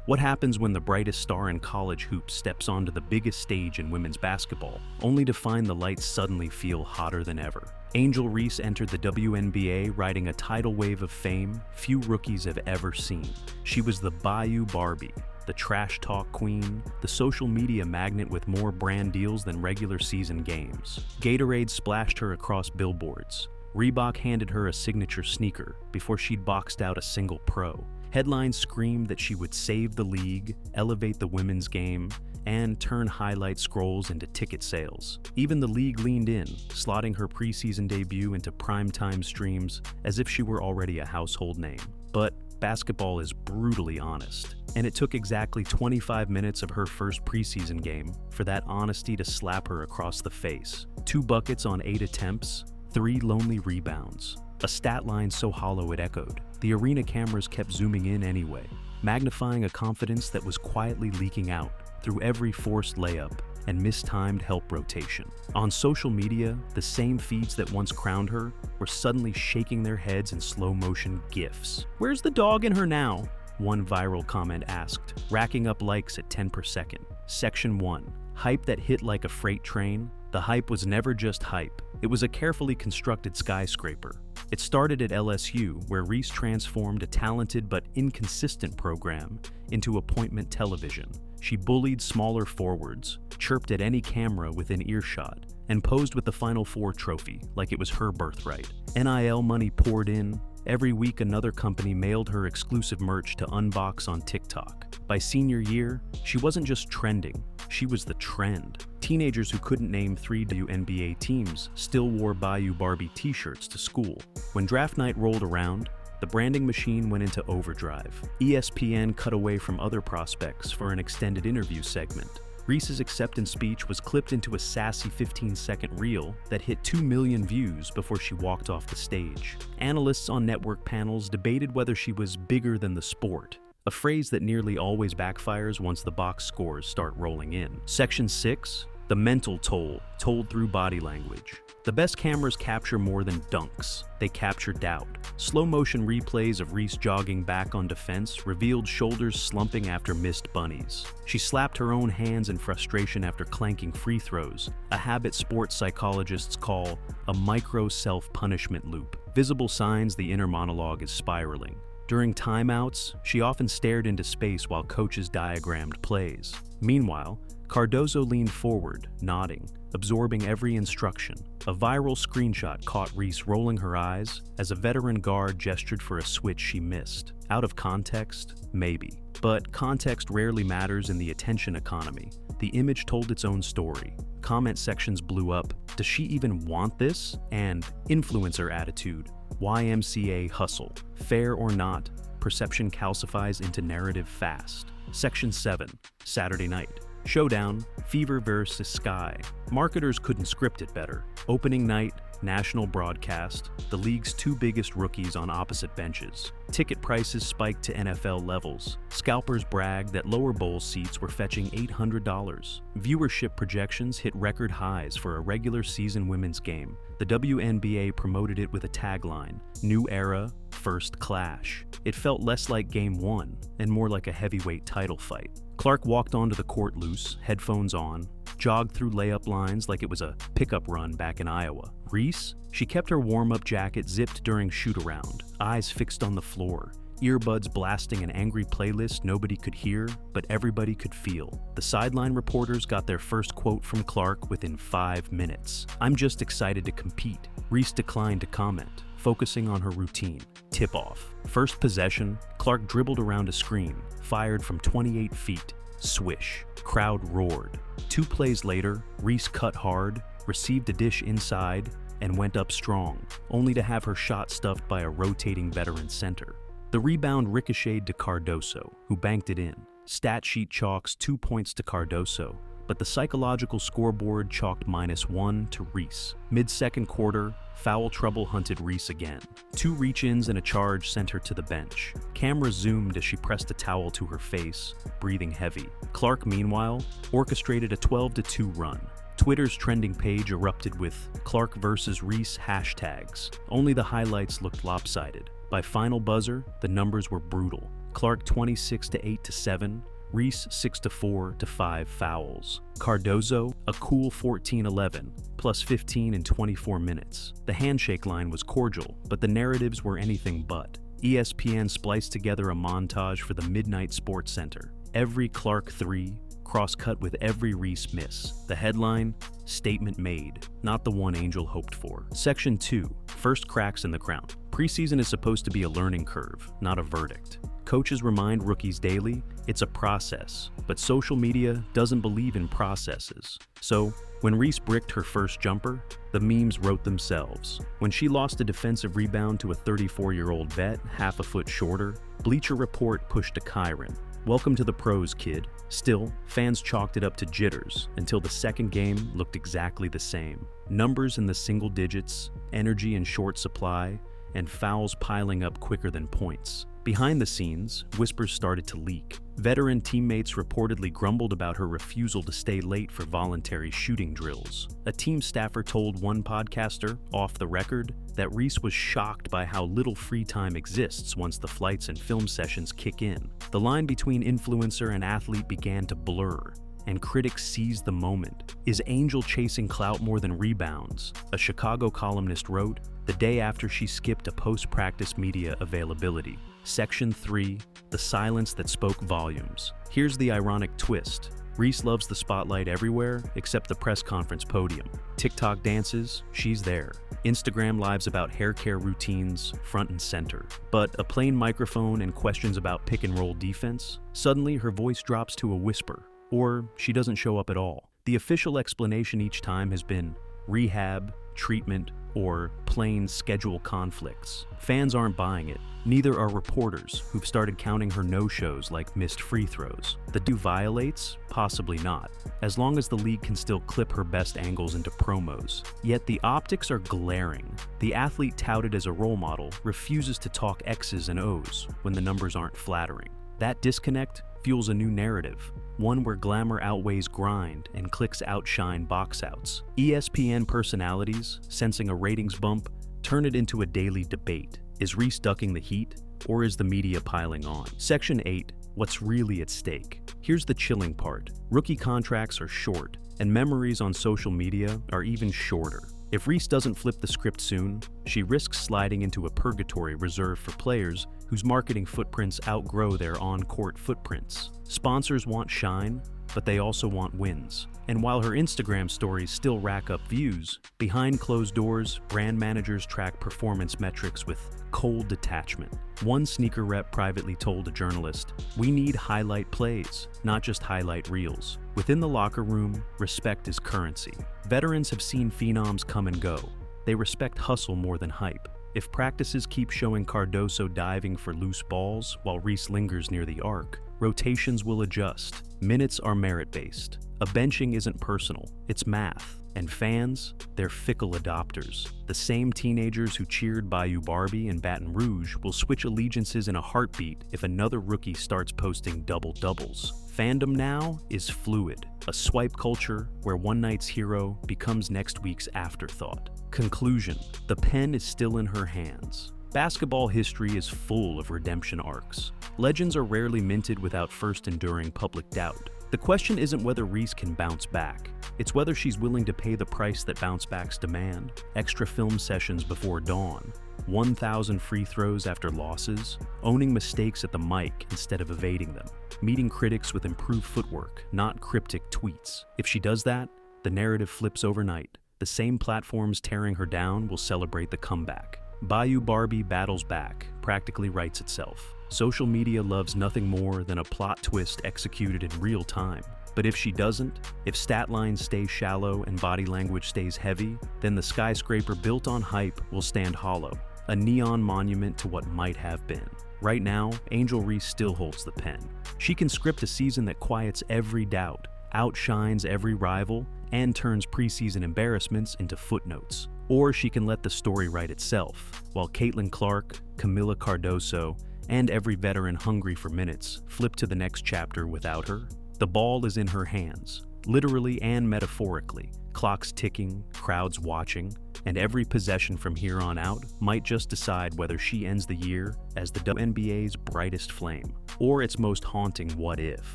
What happens when the brightest star in college hoops steps onto the biggest stage in women's basketball, only to find the lights suddenly feel hotter than ever? Angel Reese entered the WNBA riding a tidal wave of fame few rookies have ever seen. She was the Bayou Barbie, the trash talk queen, the social media magnet with more brand deals than regular season games. Gatorade splashed her across billboards. Reebok handed her a signature sneaker before she'd boxed out a single pro. Headlines screamed that she would save the league, elevate the women's game, and turn highlight scrolls into ticket sales. Even the league leaned in, slotting her preseason debut into primetime streams as if she were already a household name. But basketball is brutally honest, and it took exactly 25 minutes of her first preseason game for that honesty to slap her across the face. 2 buckets on 8 attempts, 3 lonely rebounds. A stat line so hollow it echoed. The arena cameras kept zooming in anyway, magnifying a confidence that was quietly leaking out through every forced layup and mistimed help rotation. On social media, the same feeds that once crowned her were suddenly shaking their heads in slow-motion GIFs. "Where's the dog in her now?" one viral comment asked, racking up likes at 10 per second. Section 1. Hype that hit like a freight train. The hype was never just hype. It was a carefully constructed skyscraper. It started at LSU, where Reese transformed a talented but inconsistent program into appointment television. She bullied smaller forwards, chirped at any camera within earshot, and posed with the Final Four trophy like it was her birthright. NIL money poured in. Every week another company mailed her exclusive merch to unbox on TikTok. By senior year, she wasn't just trending, she was the trend. Teenagers who couldn't name 3 WNBA teams still wore Bayou Barbie t-shirts to school. When draft night rolled around, the branding machine went into overdrive. ESPN cut away from other prospects for an extended interview segment. Reese's acceptance speech was clipped into a sassy 15-second reel that hit 2 million views before she walked off the stage. Analysts on network panels debated whether she was bigger than the sport, a phrase that nearly always backfires once the box scores start rolling in. Section 6. The mental toll, told through body language. The best cameras capture more than dunks. They capture doubt. Slow-motion replays of Reese jogging back on defense revealed shoulders slumping after missed bunnies. She slapped her own hands in frustration after clanking free throws, a habit sports psychologists call a micro self-punishment loop. Visible signs the inner monologue is spiraling. During timeouts, she often stared into space while coaches diagrammed plays. Meanwhile, Cardozo leaned forward, nodding, absorbing every instruction. A viral screenshot caught Reese rolling her eyes as a veteran guard gestured for a switch she missed. Out of context? Maybe. But context rarely matters in the attention economy. The image told its own story. Comment sections blew up. Does she even want this? And influencer attitude. YMCA hustle. Fair or not, perception calcifies into narrative fast. Section 7. Saturday night. Showdown, Fever vs. Sky. Marketers couldn't script it better. Opening night, national broadcast, the league's 2 biggest rookies on opposite benches. Ticket prices spiked to NFL levels. Scalpers bragged that lower bowl seats were fetching $800. Viewership projections hit record highs for a regular season women's game. The WNBA promoted it with a tagline, "New Era, First Clash." It felt less like Game 1 and more like a heavyweight title fight. Clark walked onto the court loose, headphones on, jogged through layup lines like it was a pickup run back in Iowa. Reese? She kept her warm-up jacket zipped during shoot-around, eyes fixed on the floor, earbuds blasting an angry playlist nobody could hear, but everybody could feel. The sideline reporters got their first quote from Clark within 5 minutes. "I'm just excited to compete." Reese declined to comment, focusing on her routine. Tip-off. First possession, Clark dribbled around a screen, fired from 28 feet. Swish. Crowd roared. 2 plays later, Reese cut hard, received a dish inside, and went up strong, only to have her shot stuffed by a rotating veteran center. The rebound ricocheted to Cardoso, who banked it in. Stat sheet chalks 2 points to Cardoso, but the psychological scoreboard chalked -1 to Reese. Mid-second quarter, foul trouble hunted Reese again. 2 reach-ins and a charge sent her to the bench. Cameras zoomed as she pressed a towel to her face, breathing heavy. Clark, meanwhile, orchestrated a 12-2 run. Twitter's trending page erupted with Clark versus Reese hashtags. Only the highlights looked lopsided. By final buzzer, the numbers were brutal. Clark 26 to 8 to 7, Reese 6 to 4 to 5 fouls. Cardozo a cool 14-11, plus 15 in 24 minutes. The handshake line was cordial, but the narratives were anything but. ESPN spliced together a montage for the Midnight Sports Center. Every Clark 3 cross-cut with every Reese miss. The headline, statement made, not the one Angel hoped for. Section 2, first cracks in the crown. Preseason is supposed to be a learning curve, not a verdict. Coaches remind rookies daily, it's a process, but social media doesn't believe in processes. So, when Reese bricked her first jumper, the memes wrote themselves. When she lost a defensive rebound to a 34-year-old vet, half a foot shorter, Bleacher Report pushed a Kyron. Welcome to the pros, kid. Still, fans chalked it up to jitters until the second game looked exactly the same. Numbers in the single digits, energy in short supply, and fouls piling up quicker than points. Behind the scenes, whispers started to leak. Veteran teammates reportedly grumbled about her refusal to stay late for voluntary shooting drills. A team staffer told one podcaster, off the record, that Reese was shocked by how little free time exists once the flights and film sessions kick in. The line between influencer and athlete began to blur, and critics seized the moment. Is Angel chasing clout more than rebounds? A Chicago columnist wrote, the day after she skipped a post-practice media availability. Section 3, the silence that spoke volumes. Here's the ironic twist. Reese loves the spotlight everywhere except the press conference podium. TikTok dances, she's there. Instagram lives about hair care routines, front and center. But a plain microphone and questions about pick and roll defense, suddenly her voice drops to a whisper. Or she doesn't show up at all. The official explanation each time has been rehab, treatment, or plain schedule conflicts. Fans aren't buying it. Neither are reporters, who've started counting her no-shows like missed free throws. The do violates? Possibly not, as long as the league can still clip her best angles into promos. Yet the optics are glaring. The athlete touted as a role model refuses to talk X's and O's when the numbers aren't flattering. That disconnect fuels a new narrative, one where glamour outweighs grind and clicks outshine box outs. ESPN personalities, sensing a ratings bump, turn it into a daily debate. Is Reese ducking the heat, or is the media piling on? Section 8, what's really at stake? Here's the chilling part. Rookie contracts are short, and memories on social media are even shorter. If Reese doesn't flip the script soon, she risks sliding into a purgatory reserved for players whose marketing footprints outgrow their on-court footprints. Sponsors want shine, but they also want wins. And while her Instagram stories still rack up views, behind closed doors, brand managers track performance metrics with cold detachment. One sneaker rep privately told a journalist, "We need highlight plays, not just highlight reels." Within the locker room, respect is currency. Veterans have seen phenoms come and go. They respect hustle more than hype. If practices keep showing Cardoso diving for loose balls while Reese lingers near the arc, rotations will adjust. Minutes are merit-based. A benching isn't personal, it's math. And fans, they're fickle adopters. The same teenagers who cheered Bayou Barbie in Baton Rouge will switch allegiances in a heartbeat if another rookie starts posting double-doubles. Fandom now is fluid, a swipe culture where one night's hero becomes next week's afterthought. Conclusion, the pen is still in her hands. Basketball history is full of redemption arcs. Legends are rarely minted without first enduring public doubt. The question isn't whether Reese can bounce back. It's whether she's willing to pay the price that bounce backs demand. Extra film sessions before dawn, 1,000 free throws after losses, owning mistakes at the mic instead of evading them, meeting critics with improved footwork, not cryptic tweets. If she does that, the narrative flips overnight. The same platforms tearing her down will celebrate the comeback. Bayou Barbie battles back, practically writes itself. Social media loves nothing more than a plot twist executed in real time. But if she doesn't, if stat lines stay shallow and body language stays heavy, then the skyscraper built on hype will stand hollow, a neon monument to what might have been. Right now, Angel Reese still holds the pen. She can script a season that quiets every doubt, outshines every rival, and turns preseason embarrassments into footnotes. Or she can let the story write itself, while Caitlin Clark, Camila Cardoso, and every veteran hungry for minutes flip to the next chapter without her. The ball is in her hands, literally and metaphorically. Clocks ticking, crowds watching, and every possession from here on out might just decide whether she ends the year as the WNBA's brightest flame, or its most haunting what if.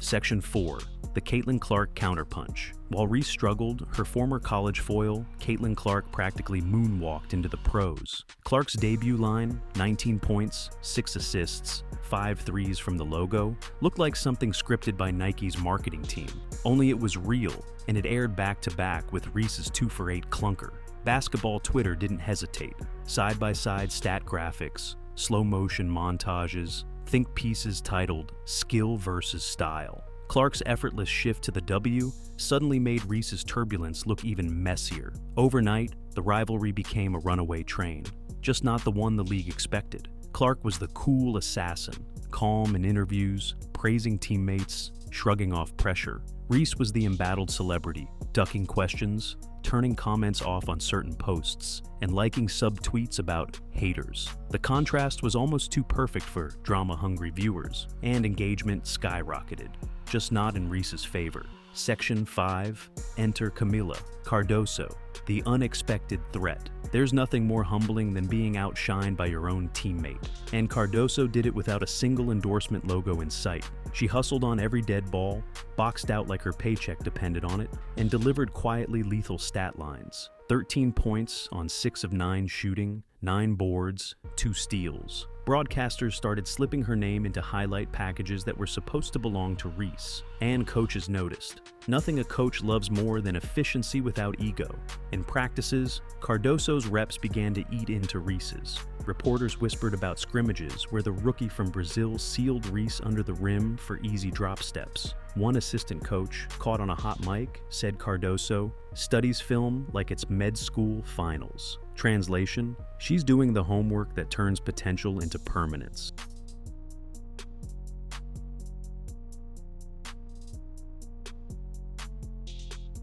Section 4. The Caitlin Clark Counterpunch. While Reese struggled, her former college foil, Caitlin Clark, practically moonwalked into the pros. Clark's debut line, 19 points, 6 assists, 5 threes from the logo, looked like something scripted by Nike's marketing team. Only it was real, and it aired back-to-back with Reese's 2-for-8 clunker. Basketball Twitter didn't hesitate. Side-by-side stat graphics, slow-motion montages, think pieces titled "Skill versus Style." Clark's effortless shift to the W suddenly made Reese's turbulence look even messier. Overnight, the rivalry became a runaway train, just not the one the league expected. Clark was the cool assassin, calm in interviews, praising teammates, shrugging off pressure. Reese was the embattled celebrity, ducking questions, turning comments off on certain posts, and liking sub-tweets about haters. The contrast was almost too perfect for drama-hungry viewers, and engagement skyrocketed, just not in Reese's favor. Section 5. Enter Camila Cardoso, the unexpected threat. There's nothing more humbling than being outshined by your own teammate, and Cardoso did it without a single endorsement logo in sight. She hustled on every dead ball, boxed out like her paycheck depended on it, and delivered quietly lethal stat lines. 13 points on 6 of 9 shooting, 9 boards, 2 steals. Broadcasters started slipping her name into highlight packages that were supposed to belong to Reese, and coaches noticed. Nothing a coach loves more than efficiency without ego. In practices, Cardoso's reps began to eat into Reese's. Reporters whispered about scrimmages where the rookie from Brazil sealed Reese under the rim for easy drop steps. One assistant coach, caught on a hot mic, said Cardoso studies film like it's med school finals. Translation: she's doing the homework that turns potential into permanence.